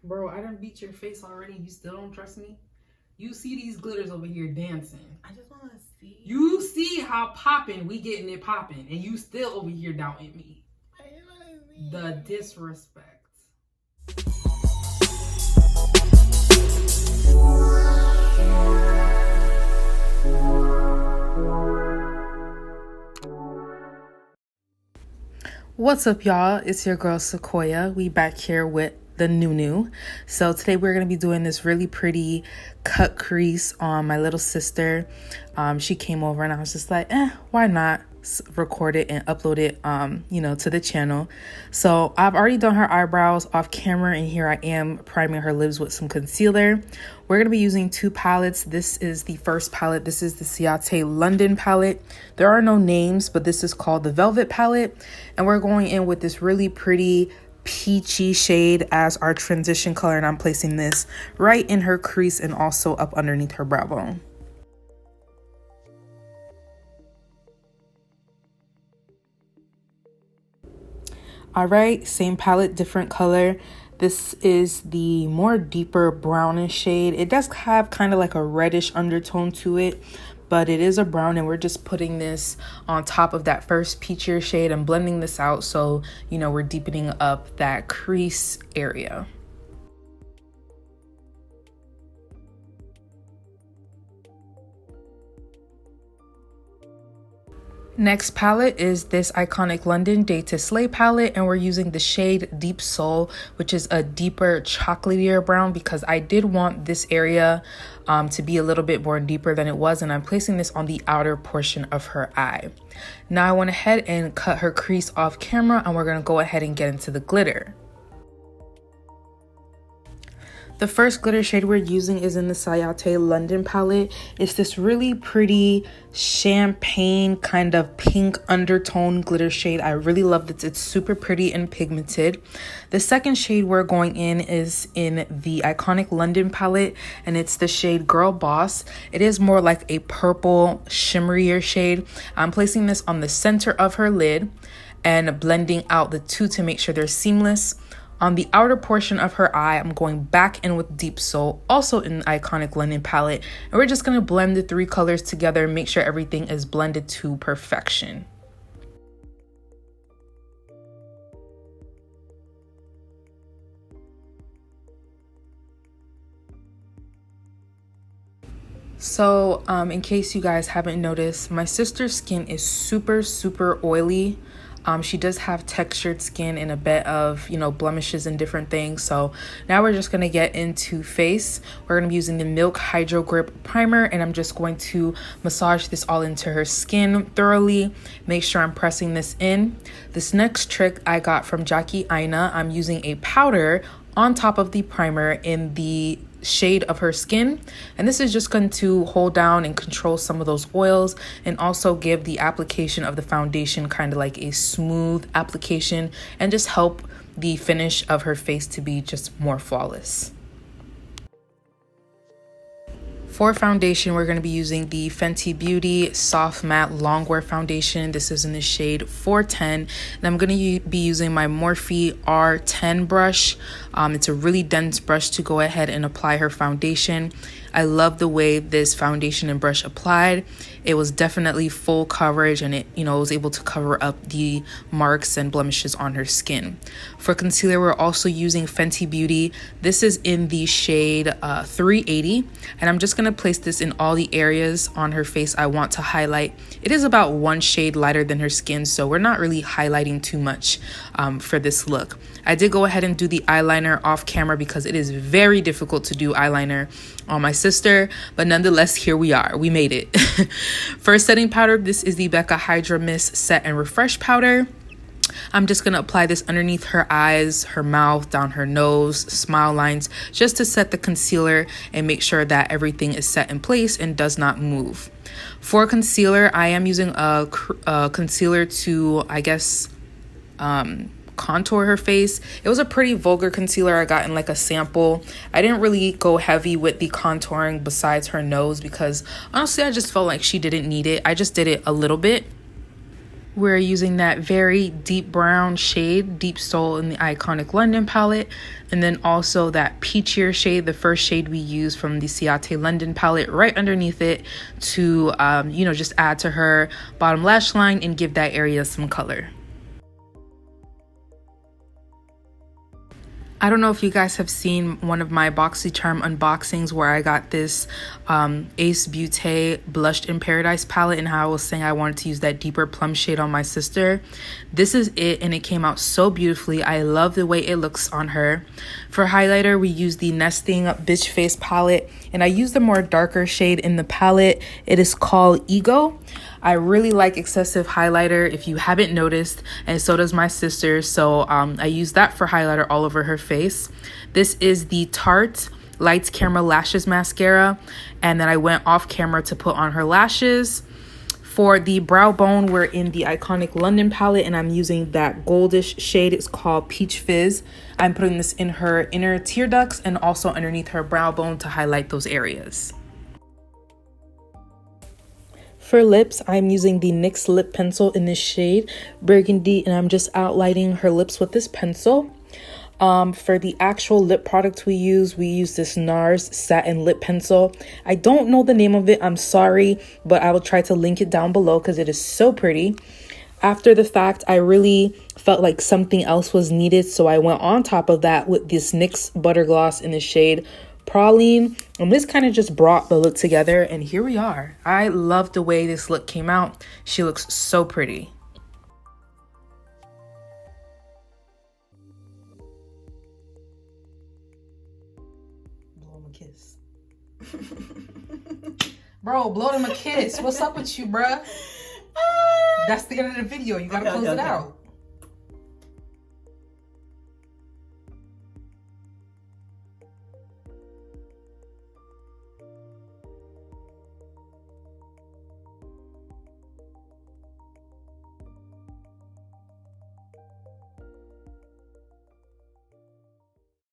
Bro, I done beat your face already. You still don't trust me? You see these glitters over here dancing. I just want to see. You see how popping we getting it popping, and you still over here doubting me. I just want to see. The disrespect. What's up, y'all? It's your girl Sequoia. We back here with the new. So today we're going to be doing this really pretty cut crease on my little sister. She came over and I was just like, why not record it and upload it, to the channel. So I've already done her eyebrows off camera, and here I am priming her lips with some concealer. We're going to be using two palettes. This is the first palette. This is the Ciate London palette. There are no names, but this is called the Velvet palette. And we're going in with this really pretty peachy shade as our transition color. And I'm placing this right in her crease and also up underneath her brow bone. All right, same palette, different color. This is the more deeper brownish shade. It does have kind of like a reddish undertone to it, but it is a brown, and we're just putting this on top of that first peachier shade and blending this out so, we're deepening up that crease area. Next palette is this Iconic London Day to Slay palette, and we're using the shade Deep Soul, which is a deeper chocolatier brown, because I did want this area to be a little bit more deeper than it was, and I'm placing this on the outer portion of her eye. Now I went ahead and cut her crease off camera, and we're going to go ahead and get into the glitter. The first glitter shade we're using is in the Ciate London palette. It's this really pretty champagne kind of pink undertone glitter shade. I really love it. It's super pretty and pigmented. The second shade we're going in is in the Iconic London palette, and it's the shade Girl Boss. It is more like a purple shimmerier shade. I'm placing this on the center of her lid and blending out the two to make sure they're seamless. On the outer portion of her eye, I'm going back in with Deep Soul, also in the Iconic London palette. And we're just going to blend the three colors together and make sure everything is blended to perfection. So, in case you guys haven't noticed, my sister's skin is super oily. She does have textured skin and a bit of, blemishes and different things. So now we're just going to get into face. We're going to be using the Milk Hydro Grip Primer, and I'm just going to massage this all into her skin thoroughly. Make sure I'm pressing this in. This next trick I got from Jackie Aina. I'm using a powder on top of the primer in the shade of her skin, and this is just going to hold down and control some of those oils and also give the application of the foundation kind of like a smooth application and just help the finish of her face to be just more flawless. For foundation, we're going to be using the Fenty Beauty Soft Matte Longwear Foundation. This is in the shade 410. And I'm going to be using my Morphe R10 brush. It's a really dense brush to go ahead and apply her foundation. I love the way this foundation and brush applied. It was definitely full coverage, and it was able to cover up the marks and blemishes on her skin. For concealer, we're also using Fenty Beauty. This is in the shade 380, and I'm just going to place this in all the areas on her face I want to highlight. It is about one shade lighter than her skin, so we're not really highlighting too much for this look. I did go ahead and do the eyeliner off camera because it is very difficult to do eyeliner on my sister, but nonetheless, here we are. We made it. For setting powder, this is the Becca Hydra Mist Set and Refresh Powder. I'm just going to apply this underneath her eyes, her mouth, down her nose, smile lines, just to set the concealer and make sure that everything is set in place and does not move. For concealer, I am using a concealer to, contour her face. It was a pretty vulgar concealer I got in like a sample. I didn't really go heavy with the contouring besides her nose because honestly I just felt like she didn't need it. I just did it a little bit. We're using that very deep brown shade, Deep Soul, in the Iconic London palette. And then also that peachier shade, the first shade we used from the Ciate London palette, right underneath it to, just add to her bottom lash line and give that area some color. I don't know if you guys have seen one of my BoxyCharm unboxings where I got this Ace Beauté Blushed in Paradise palette, and how I was saying I wanted to use that deeper plum shade on my sister. This is it, and it came out so beautifully. I love the way it looks on her. For highlighter, we use the Nesting Bitch Face palette, and I used the more darker shade in the palette. It is called Ego. I really like excessive highlighter, if you haven't noticed, and so does my sister. So I use that for highlighter all over her face. This is the Tarte Lights Camera Lashes Mascara, and then I went off camera to put on her lashes. For the brow bone, we're in the Iconic London palette, and I'm using that goldish shade. It's called Peach Fizz. I'm putting this in her inner tear ducts and also underneath her brow bone to highlight those areas. For lips, I'm using the NYX lip pencil in this shade Burgundy, and I'm just outlining her lips with this pencil. For the actual lip product we use this NARS satin lip pencil. I don't know the name of it, I'm sorry, but I will try to link it down below because it is so pretty. After the fact, I really felt like something else was needed, so I went on top of that with this NYX butter gloss in the shade Praline, and this kind of just brought the look together, and here we are. I love the way this look came out. She looks so pretty. Blow him a kiss. Bro, blow him a kiss. What's up with you, bruh? That's the end of the video. You gotta close it out.